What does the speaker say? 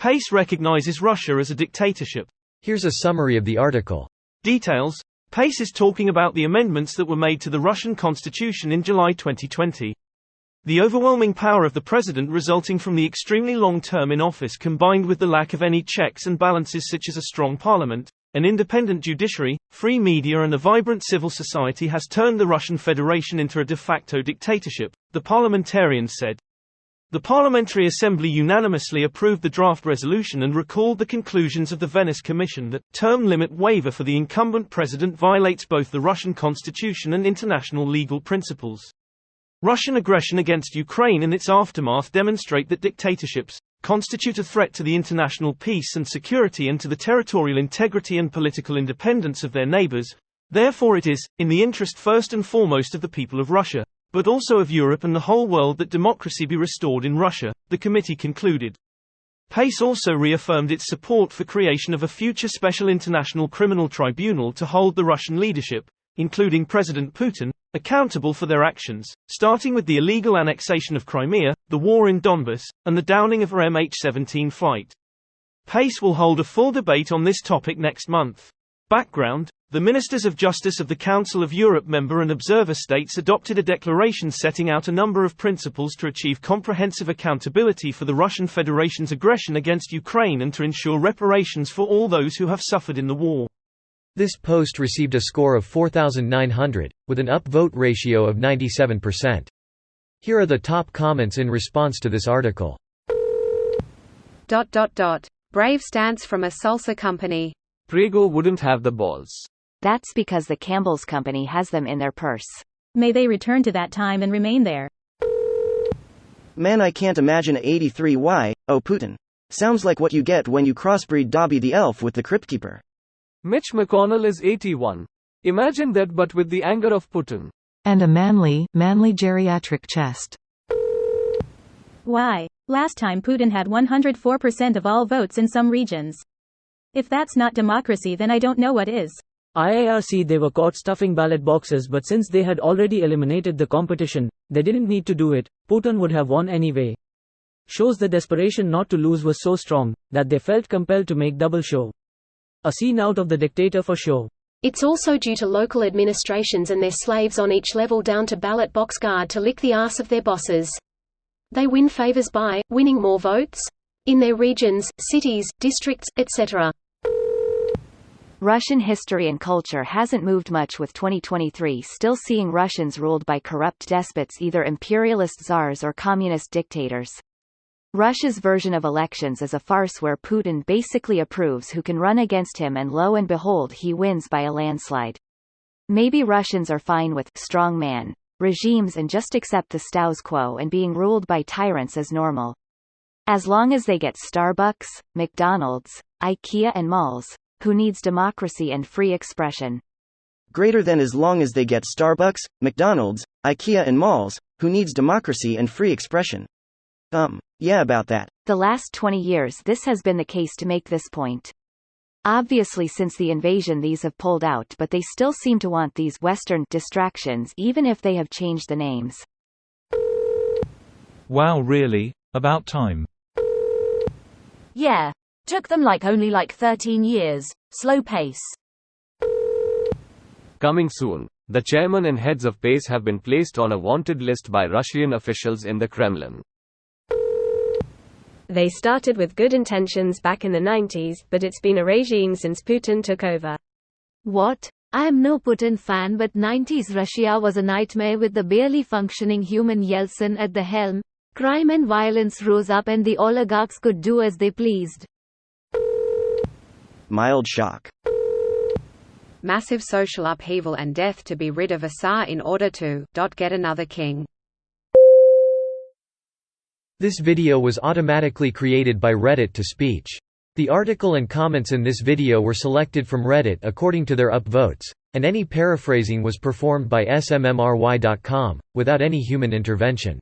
PACE recognizes Russia as a dictatorship. Here's a summary of the article. Details. PACE is talking about the amendments that were made to the Russian constitution in July 2020. The overwhelming power of the president resulting from the extremely long term in office combined with the lack of any checks and balances such as a strong parliament, an independent judiciary, free media and a vibrant civil society has turned the Russian Federation into a de facto dictatorship, the parliamentarians said. The Parliamentary Assembly unanimously approved the draft resolution and recalled the conclusions of the Venice Commission that term limit waiver for the incumbent president violates both the Russian constitution and international legal principles. Russian aggression against Ukraine and its aftermath demonstrate that dictatorships constitute a threat to the international peace and security and to the territorial integrity and political independence of their neighbors. Therefore it is, in the interest first and foremost of the people of Russia, but also of Europe and the whole world that democracy be restored in Russia, the committee concluded. PACE also reaffirmed its support for creation of a future special international criminal tribunal to hold the Russian leadership, including President Putin, accountable for their actions, starting with the illegal annexation of Crimea, the war in Donbas, and the downing of her MH17 flight. PACE will hold a full debate on this topic next month. Background. The Ministers of Justice of the Council of Europe member and observer states adopted a declaration setting out a number of principles to achieve comprehensive accountability for the Russian Federation's aggression against Ukraine and to ensure reparations for all those who have suffered in the war. This post received a score of 4,900, with an upvote ratio of 97%. Here are the top comments in response to this article. Brave stance from a salsa company. Prego wouldn't have the balls. That's because the Campbell's company has them in their purse. May they return to that time and remain there. Man, I can't imagine a 83Y, oh Putin. Sounds like what you get when you crossbreed Dobby the elf with the Crypt Keeper. Mitch McConnell is 81. Imagine that but with the anger of Putin. And a manly geriatric chest. Why? Last time Putin had 104% of all votes in some regions. If that's not democracy, then I don't know what is. IARC, they were caught stuffing ballot boxes, but since they had already eliminated the competition, they didn't need to do it. Putin would have won anyway. Shows the desperation not to lose was so strong that they felt compelled to make double show. A scene out of The Dictator for show. It's also due to local administrations and their slaves on each level down to ballot box guard to lick the ass of their bosses. They win favors by winning more votes in their regions, cities, districts, etc. Russian history and culture hasn't moved much, with 2023 still seeing Russians ruled by corrupt despots, either imperialist czars or communist dictators. Russia's version of elections is a farce where Putin basically approves who can run against him, and lo and behold, he wins by a landslide. Maybe Russians are fine with strongman regimes and just accept the status quo, and being ruled by tyrants is normal. As long as they get Starbucks, McDonald's, IKEA and malls, who needs democracy and free expression? Greater than as long as they get Starbucks, McDonald's, IKEA and malls, who needs democracy and free expression? Yeah, about that. The last 20 years this has been the case to make this point. Obviously since the invasion these have pulled out, but they still seem to want these Western distractions even if they have changed the names. Wow, really? About time. Yeah. Took them only 13 years. Slow pace. Coming soon. The chairman and heads of PACE have been placed on a wanted list by Russian officials in the Kremlin. They started with good intentions back in the 90s, but it's been a regime since Putin took over. What? I am no Putin fan, but 90s Russia was a nightmare with the barely functioning human Yeltsin at the helm. Crime and violence rose up and the oligarchs could do as they pleased. Mild shock. Massive social upheaval and death to be rid of a Tsar in order to get another king. This video was automatically created by Reddit to speech. The article and comments in this video were selected from Reddit according to their upvotes, and any paraphrasing was performed by smmry.com, without any human intervention.